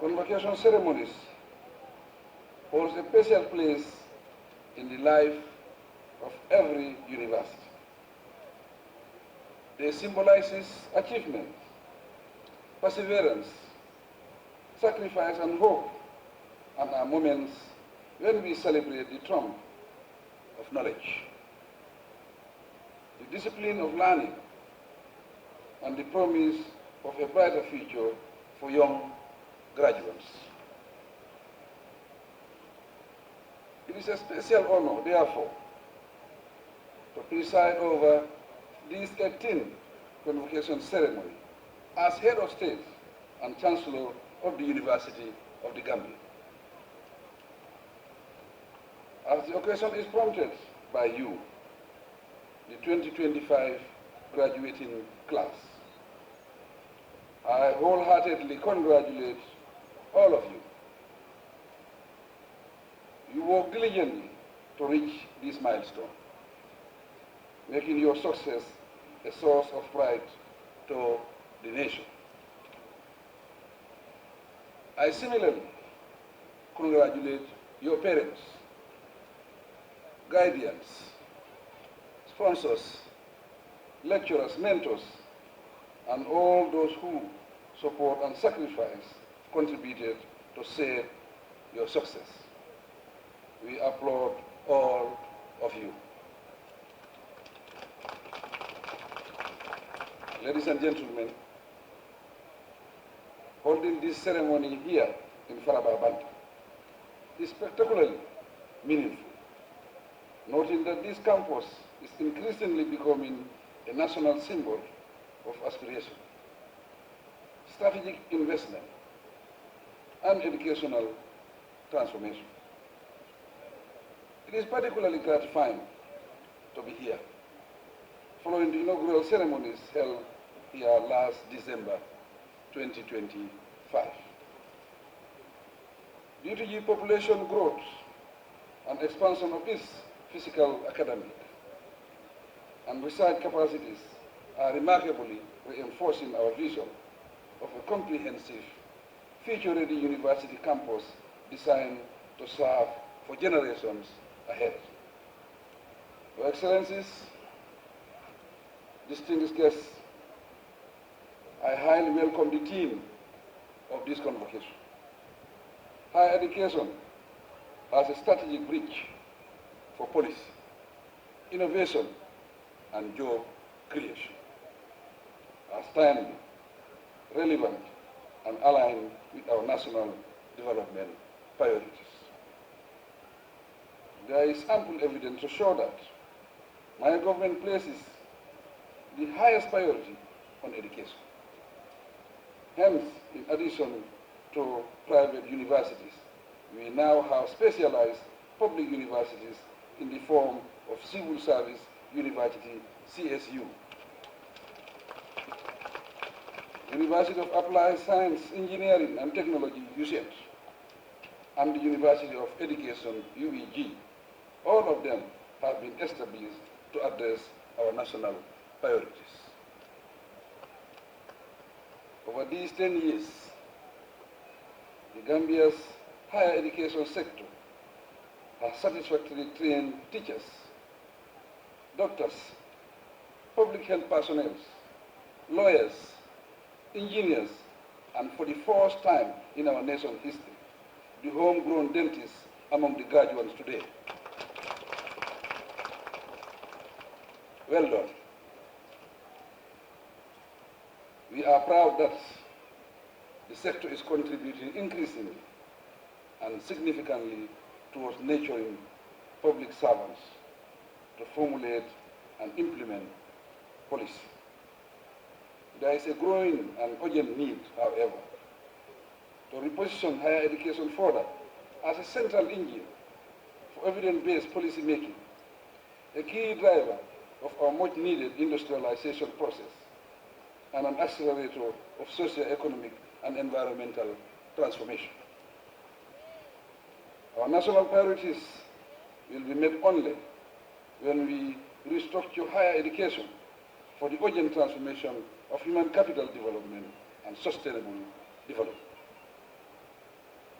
Convocation ceremonies holds a special place in the life of every university. They symbolize achievement, perseverance, sacrifice and hope, and are moments when we celebrate the triumph of knowledge, the discipline of learning, and the promise of a brighter future for young graduates. It is a special honor, therefore, to preside over this 18th convocation ceremony as head of state and chancellor of the University of the Gambia. As the occasion is prompted by you, the 2025 graduating class, I wholeheartedly congratulate all of you. You work diligently to reach this milestone, making your success a source of pride to the nation. I similarly congratulate your parents, guardians, sponsors, lecturers, mentors, and all those who support and sacrifice contributed to save your success. We applaud all of you. Ladies and gentlemen, holding this ceremony here in Farababanta is spectacularly meaningful, noting that this campus is increasingly becoming a national symbol of aspiration, strategic investment, and educational transformation. It is particularly gratifying to be here, following the inaugural ceremonies held here last December 2025. The UTG population growth and expansion of its physical, academic, and research capacities are remarkably reinforcing our vision of a comprehensive, future-ready university campus designed to serve for generations ahead. Your Excellencies, distinguished guests, I highly welcome the theme of this convocation. Higher education as a strategic bridge for policy, innovation, and job creation, as timely, relevant, and aligned with our national development priorities. There is ample evidence to show that my government places the highest priority on education. Hence, in addition to private universities, we now have specialized public universities in the form of Civil Service University, CSU, University of Applied Science, Engineering and Technology, UCET, and the University of Education, UEG. All of them have been established to address our national priorities. Over these 10 years, the Gambia's higher education sector has satisfactorily trained teachers, doctors, public health personnel, lawyers, engineers, and for the first time in our nation's history, the homegrown dentists among the graduates today. Well done. We are proud that the sector is contributing increasingly and significantly towards nurturing public servants to formulate and implement policy. There is a growing and urgent need, however, to reposition higher education further as a central engine for evidence-based policy making, a key driver of our much-needed industrialization process, and an accelerator of socio-economic and environmental transformation. Our national priorities will be met only when we restructure higher education for the urgent transformation of human capital development and sustainable development.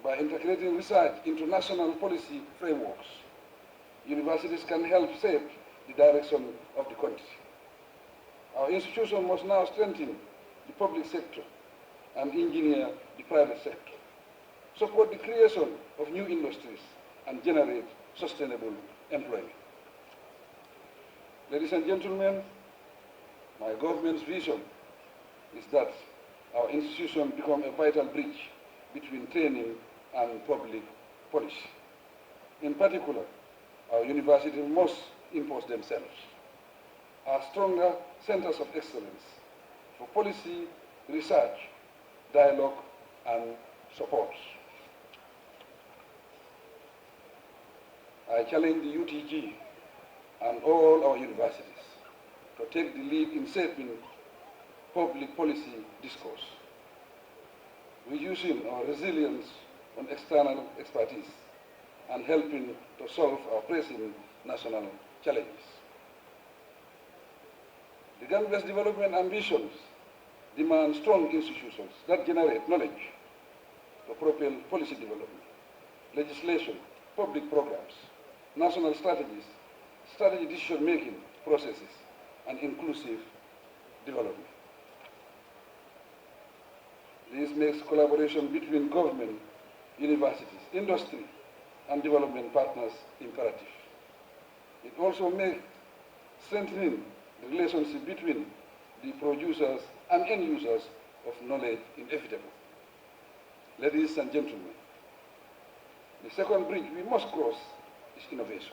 By integrating research into national policy frameworks, universities can help shape the direction of the country. Our institution must now strengthen the public sector and engineer the private sector, support the creation of new industries, and generate sustainable employment. Ladies and gentlemen, my government's vision is that our institution become a vital bridge between training and public policy. In particular, our universities must impose themselves as stronger centers of excellence for policy, research, dialogue, and support. I challenge the UTG and all our universities to take the lead in shaping public policy discourse, reducing our resilience on external expertise, and helping to solve our pressing national challenges. The Gambia's development ambitions demand strong institutions that generate knowledge to propel policy development, legislation, public programs, national strategies, strategy decision-making processes, and inclusive development. This makes collaboration between government, universities, industry, and development partners imperative. It also makes strengthening the relationship between the producers and end users of knowledge inevitable. Ladies and gentlemen, the second bridge we must cross is innovation.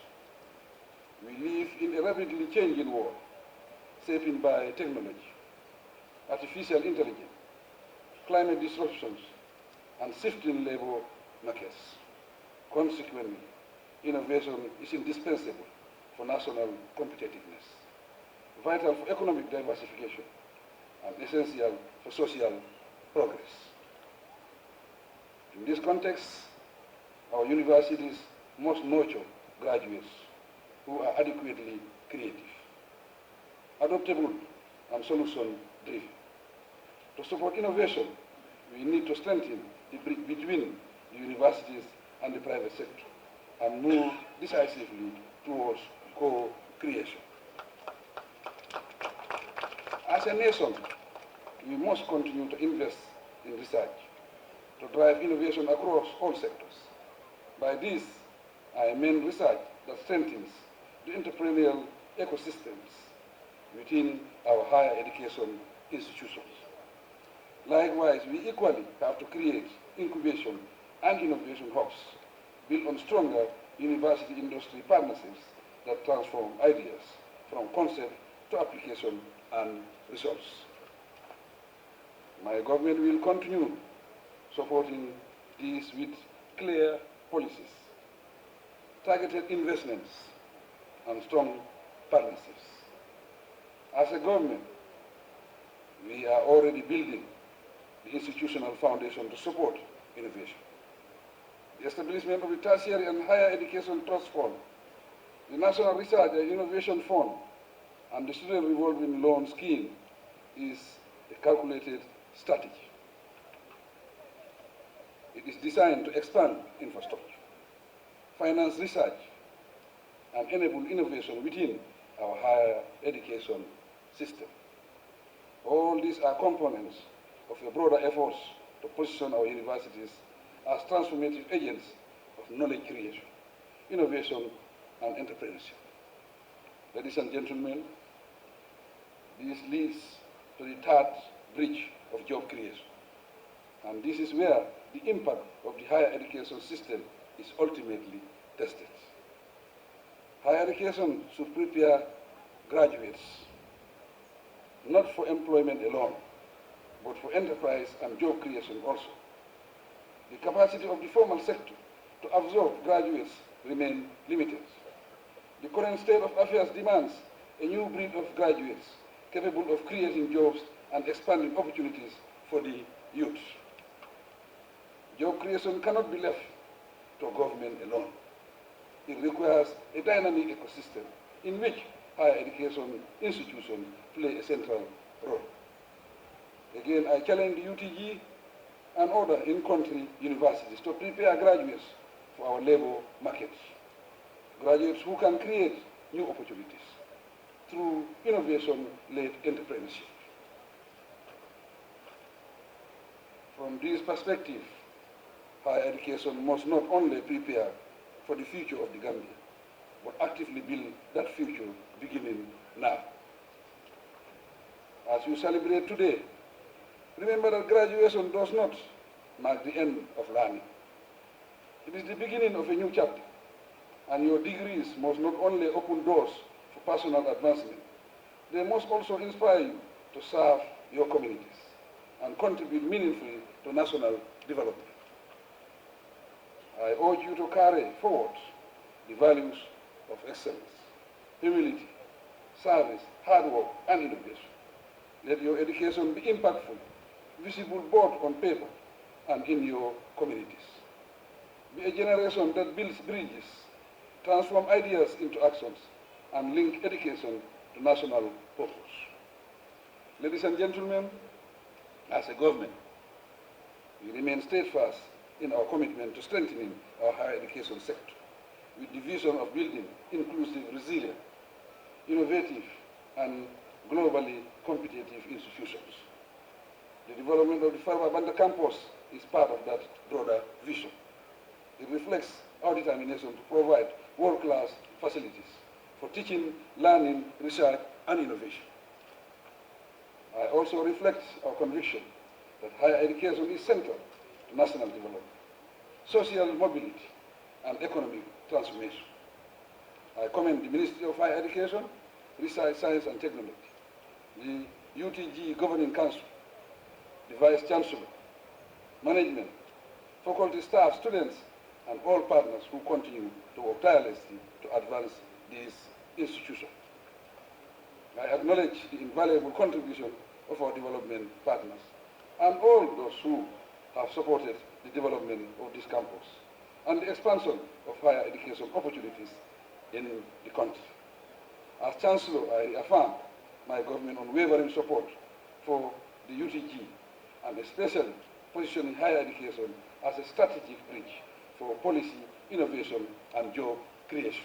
We live in a rapidly changing world, shaped by technology, artificial intelligence, climate disruptions, and shifting labor markets. Consequently, innovation is indispensable for national competitiveness, vital for economic diversification, and essential for social progress. In this context, our universities must nurture graduates who are adequately creative, adaptable, and solution-driven. To support innovation, we need to strengthen the bridge between the universities and the private sector and move decisively towards co-creation. As a nation, we must continue to invest in research to drive innovation across all sectors. By this, I mean research that strengthens the entrepreneurial ecosystems within our higher education institutions. Likewise, we equally have to create incubation and innovation hubs built on stronger university-industry partnerships that transform ideas from concept to application and results. My government will continue supporting these with clear policies, targeted investments, and strong partnerships. As a government, we are already building the institutional foundation to support innovation. The establishment of the Tertiary and Higher Education Trust Fund, the National Research and Innovation Fund, and the Student Revolving Loan Scheme is a calculated strategy. It is designed to expand infrastructure, finance research, and enable innovation within our higher education system. All these are components of a broader effort to position our universities as transformative agents of knowledge creation, innovation, and entrepreneurship. Ladies and gentlemen, this leads to the third bridge of job creation. And this is where the impact of the higher education system is ultimately tested. Higher education should prepare graduates not for employment alone, but for enterprise and job creation also. The capacity of the formal sector to absorb graduates remains limited. The current state of affairs demands a new breed of graduates capable of creating jobs and expanding opportunities for the youth. Job creation cannot be left to government alone. It requires a dynamic ecosystem in which higher education institutions play a central role. Again, I challenge the UTG and other in-country universities to prepare graduates for our labor markets. Graduates who can create new opportunities through innovation-led entrepreneurship. From this perspective, higher education must not only prepare for the future of the Gambia, but actively build that future beginning now. As you celebrate today, remember that graduation does not mark the end of learning. It is the beginning of a new chapter, and your degrees must not only open doors for personal advancement, they must also inspire you to serve your communities and contribute meaningfully to national development. I urge you to carry forward the values of excellence, humility, service, hard work, and innovation. Let your education be impactful, visible both on paper and in your communities. Be a generation that builds bridges, transform ideas into actions, and link education to national purpose. Ladies and gentlemen, as a government, we remain steadfast in our commitment to strengthening our higher education sector with the vision of building inclusive, resilient, innovative, and globally competitive institutions. The development of the Farba Banda campus is part of that broader vision. It reflects our determination to provide world-class facilities for teaching, learning, research, and innovation. I also reflect our conviction that higher education is central to national development, social mobility, and economic transformation. I commend the Ministry of Higher Education, Research, Science, and Technology, the UTG Governing Council, the Vice Chancellor, management, faculty staff, students, and all partners who continue to work tirelessly to advance this institution. I acknowledge the invaluable contribution of our development partners and all those who have supported the development of this campus and the expansion of higher education opportunities in the country. As Chancellor, I affirm my government's unwavering support for the UTG and especially positioning higher education as a strategic bridge for policy, innovation, and job creation.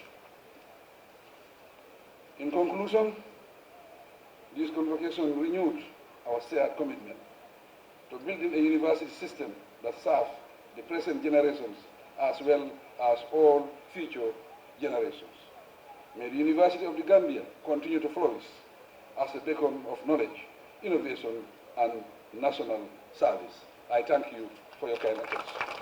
In conclusion, this convocation renewed our shared commitment to building a university system that serves the present generations as well as all future generations. May the University of the Gambia continue to flourish as a beacon of knowledge, innovation, and national service. I thank you for your kind attention.